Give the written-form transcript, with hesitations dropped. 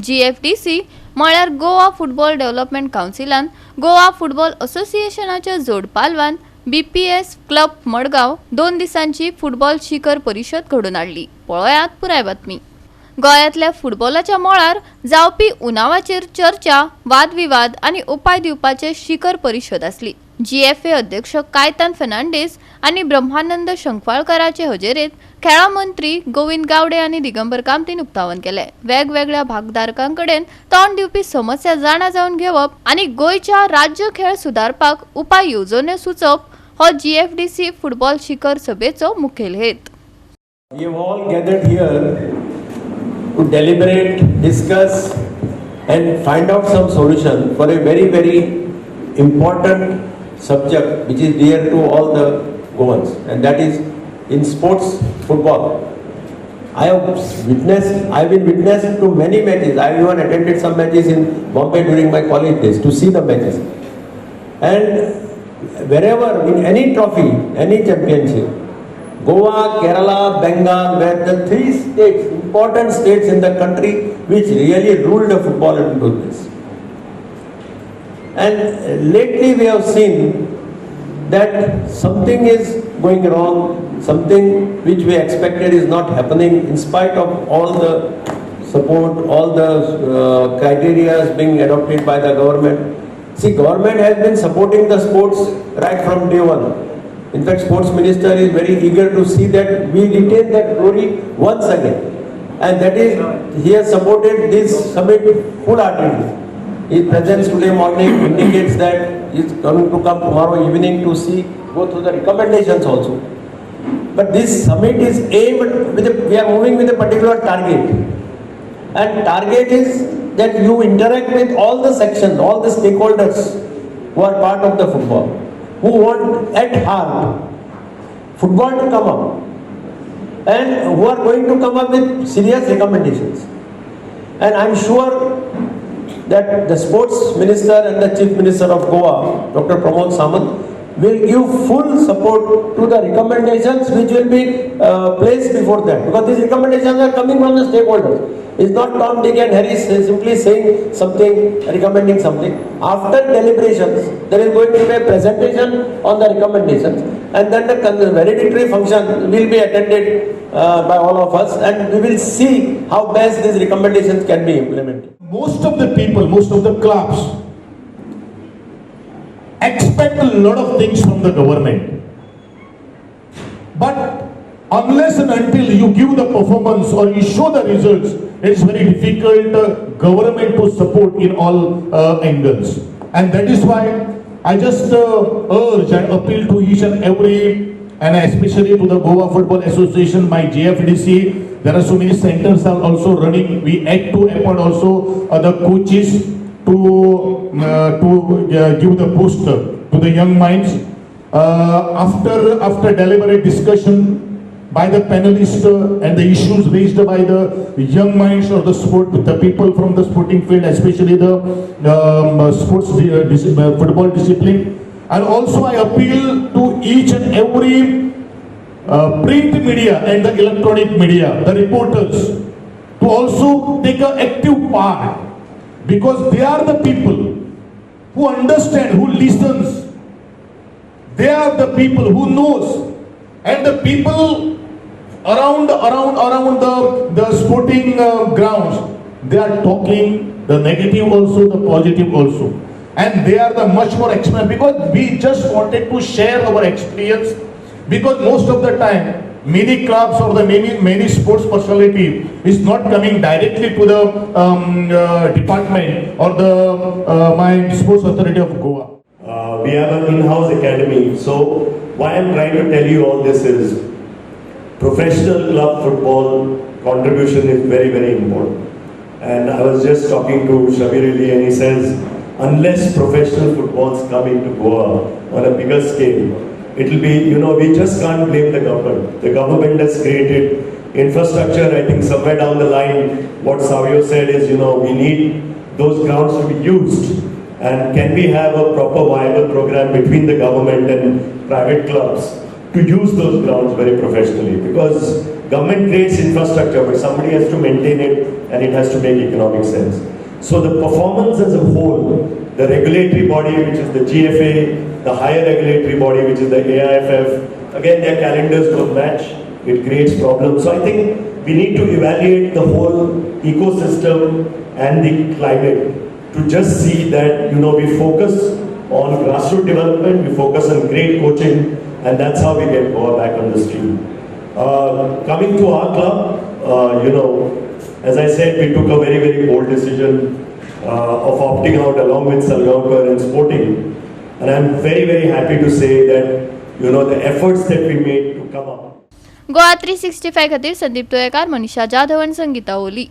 GFDC म्हळ्यार Goa football development काउन्सिलान Goa football असोसिएशनाच्या जोड पालवान BPS क्लब मडगांव 2 दिसांची फुटबॉल शिखर परिषद घडोवन हाडली. पळयात पुराय बातमी. गोंयांतल्या फुटबॉलाच्या मळार जावपी उणावाचेर चर्चा, वादविवाद आनी उपाय दिवपाचे शिखर परिशद आसली. GFA अध्यक्ष कायतान फर्नांडीस आनी ब्रह्मानंद शंखवाळकराचे हजेरेंत खेळा मंत्री गोविंद गावडे आनी दिगंबर कामतीन उक्तावण केले. वेगवेगळ्या भागधारकांकडेन तोंड दिवपी समस्या जाणा जावन घेवप आनी गोंयच्या राज्य खेळ सुदारपाक उपाय येवजण्यो सुचोवप हो GFDC फुटबॉल शिखर सभेचो मुखेल हेत. We have all gathered here to deliberate, discuss and find out some solution for a very, very important subject which is dear to all the Goans, and that is in sports, football. I've been witness to many matches. I even attended some matches in Bombay during my college days to see the matches. And wherever, in any trophy, any championship, Goa, Kerala, Bengal were the 3 states, important states in the country which really ruled the football into this. And lately we have seen that something is going wrong, something which we expected is not happening in spite of all the support, all the criteria being adopted by the government. See, government has been supporting the sports right from day one. In fact, sports minister is very eager to see that we retain that glory once again. And that is, he has supported this summit full-heartedly. His presence today morning indicates that he is going to come tomorrow evening to see, go through the recommendations also. But this summit is aimed with we are moving with a particular target. And target is that you interact with all the sections, all the stakeholders who are part of the football, who want at heart football to come up and who are going to come up with serious recommendations. And I am sure that the sports minister and the chief minister of Goa, Dr. Pramod Samant, will give full support to the recommendations which will be placed before that, because these recommendations are coming from the stakeholders. It's not Tom, Dick and Harry simply saying something, recommending something. After deliberations, there is going to be a presentation on the recommendations, and then the valedictory function will be attended by all of us, and we will see how best these recommendations can be implemented. Most of the people, most of the clubs expect a lot of things from the government. But unless and until you give the performance or you show the results, it's very difficult government to support in all angles. And that is why I just urge and appeal to each and every, and especially to the Goa Football Association, my GFDC. There are so many centers are also running. We had to appoint also other coaches to give the boost to the young minds. After deliberate discussion by the panelists and the issues raised by the young minds or the people from the sporting field, especially the sports football discipline. And also I appeal to each and every print media and the electronic media, the reporters, to also take an active part, because they are the people who understand, who listens. They are the people who knows, and the people around the sporting grounds, they are talking the negative also, the positive also, and they are the much more expert, because we just wanted to share our experience, because most of the time many clubs or the many sports personality is not coming directly to the department or the my sports authority of Goa. We have an in-house academy. So why I'm trying to tell you all this is professional club football contribution is very, very important. And I was just talking to Shabir Ali, and he says unless professional footballs come into Goa on a bigger scale, it will be, we just can't blame the government. The government has created infrastructure. I think somewhere down the line, what Savio said is, we need those grounds to be used. And can we have a proper viable program between the government and private clubs to use those grounds very professionally? Because government creates infrastructure, but somebody has to maintain it and it has to make economic sense. So the performance as a whole, the regulatory body, which is the GFA, the higher regulatory body, which is the AIFF, again, their calendars don't match. It creates problems. So I think we need to evaluate the whole ecosystem and the climate to just see that, we focus on grassroots development, we focus on great coaching, and that's how we get Goa back on the street. Coming to our club, as I said, we took a very, very bold decision of opting out along with Salgaonkar and Sporting. And I'm very, very happy to say that, the efforts that we made to come up. Goa 365 खातीर संदीप तोयेकार, मनीषा जाधव आनी संगीता ओली.